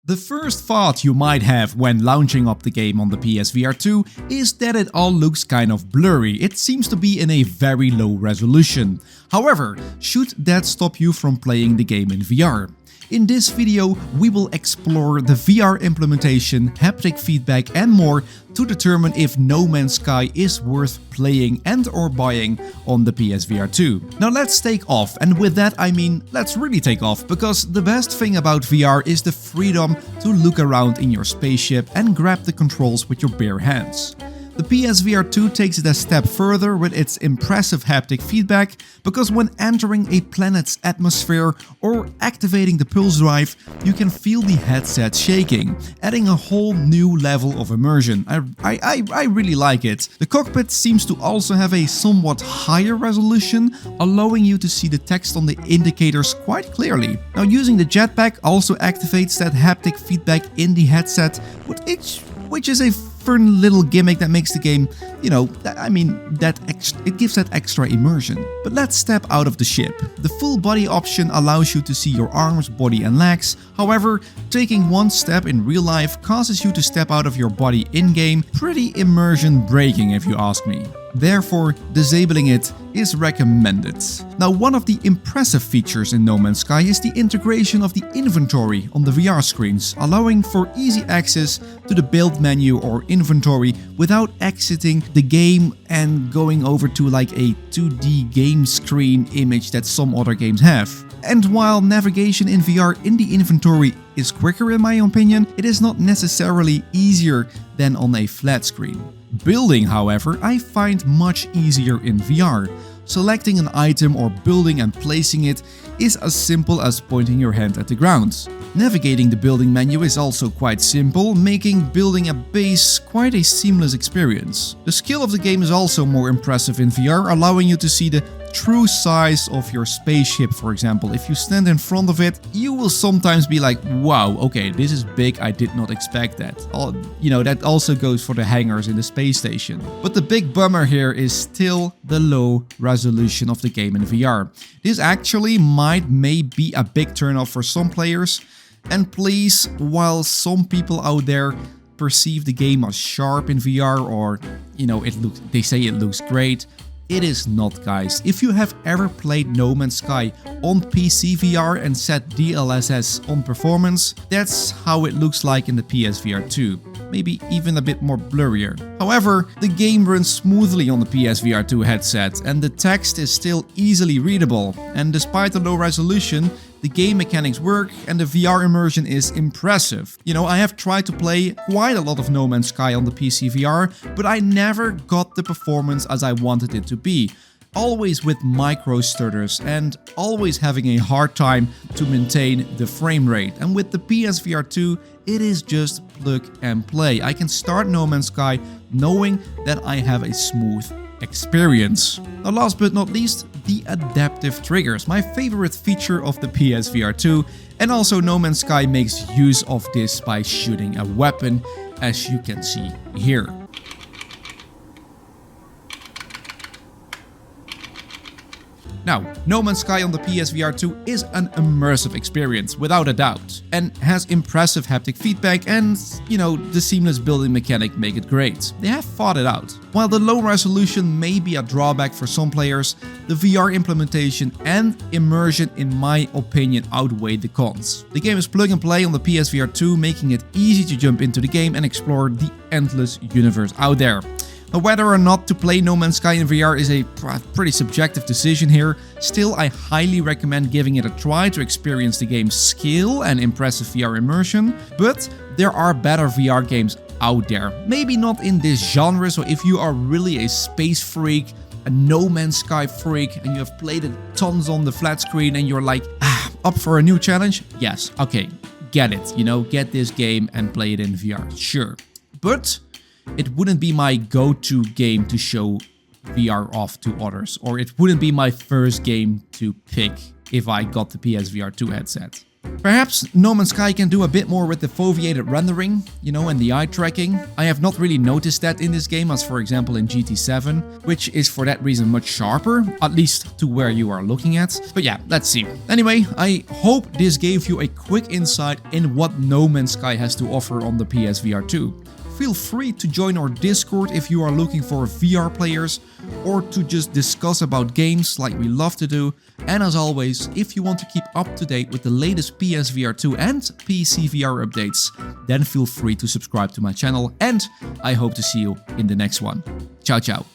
The first thought you might have when launching up the game on the PSVR2 is that it all looks kind of blurry. It seems to be in a very low resolution. However, should that stop you from playing the game in VR? In this video, we will explore the VR implementation, haptic feedback and more to determine if No Man's Sky is worth playing and or buying on the PSVR2. Now let's take off, and with that I mean let's really take off, because the best thing about VR is the freedom to look around in your spaceship and grab the controls with your bare hands. The PSVR2 takes it a step further with its impressive haptic feedback, because when entering a planet's atmosphere or activating the pulse drive, you can feel the headset shaking, adding a whole new level of immersion. I really like it. The cockpit seems to also have a somewhat higher resolution, allowing you to see the text on the indicators quite clearly. Now, using the jetpack also activates that haptic feedback in the headset, which is a fun little gimmick that makes the game, it gives that extra immersion. But let's step out of the ship. The full body option allows you to see your arms, body and legs. However, taking one step in real life causes you to step out of your body in-game. Pretty immersion breaking if you ask me. Therefore, disabling it is recommended. Now, one of the impressive features in No Man's Sky is the integration of the inventory on the VR screens, allowing for easy access to the build menu or inventory without exiting the game and going over to like a 2D game screen image that some other games have. And while navigation in VR in the inventory is quicker in my opinion, it is not necessarily easier than on a flat screen. Building, however, I find much easier in VR. Selecting an item or building and placing it is as simple as pointing your hand at the ground. Navigating the building menu is also quite simple, making building a base quite a seamless experience. The scale of the game is also more impressive in VR, allowing you to see the true size of your spaceship. For example, if you stand in front of it, you will sometimes be like, wow, okay, this is big, I did not expect that. That also goes for the hangars in the space station. But the big bummer here is still the low resolution of the game in VR. This actually may be a big turnoff for some players. And please, while some people out there perceive the game as sharp in VR, or they say it looks great, it is not, guys. If you have ever played No Man's Sky on PC VR and set DLSS on performance, that's how it looks like in the PSVR2. Maybe even a bit more blurrier. However, the game runs smoothly on the PSVR2 headset and the text is still easily readable. And despite the low resolution, the game mechanics work and the VR immersion is impressive. I have tried to play quite a lot of No Man's Sky on the PC VR, but I never got the performance as I wanted it to be. Always with micro stutters and always having a hard time to maintain the frame rate. And with the PSVR2, it is just plug and play. I can start No Man's Sky knowing that I have a smooth experience. Now, last but not least, the adaptive triggers, my favorite feature of the PSVR2, and also No Man's Sky makes use of this by shooting a weapon, as you can see here. Now, No Man's Sky on the PSVR2 is an immersive experience, without a doubt, and has impressive haptic feedback and, the seamless building mechanic make it great. They have thought it out. While the low resolution may be a drawback for some players, the VR implementation and immersion, in my opinion, outweigh the cons. The game is plug and play on the PSVR2, making it easy to jump into the game and explore the endless universe out there. Now, whether or not to play No Man's Sky in VR is a pretty subjective decision here. Still, I highly recommend giving it a try to experience the game's skill and impressive VR immersion. But there are better VR games out there. Maybe not in this genre, so if you are really a space freak, a No Man's Sky freak, and you have played it tons on the flat screen and you're like, up for a new challenge? Yes, okay, get it, get this game and play it in VR, sure. But it wouldn't be my go-to game to show VR off to others, or it wouldn't be my first game to pick if I got the PSVR2 headset. Perhaps No Man's Sky can do a bit more with the foveated rendering, you know, and the eye tracking. I have not really noticed that in this game, as for example in GT7, which is for that reason much sharper, at least to where you are looking at. But yeah, let's see. Anyway, I hope this gave you a quick insight in what No Man's Sky has to offer on the PSVR2. Feel free to join our Discord if you are looking for VR players or to just discuss about games like we love to do. And as always, if you want to keep up to date with the latest PSVR2 and PCVR updates, then feel free to subscribe to my channel, and I hope to see you in the next one. Ciao, ciao.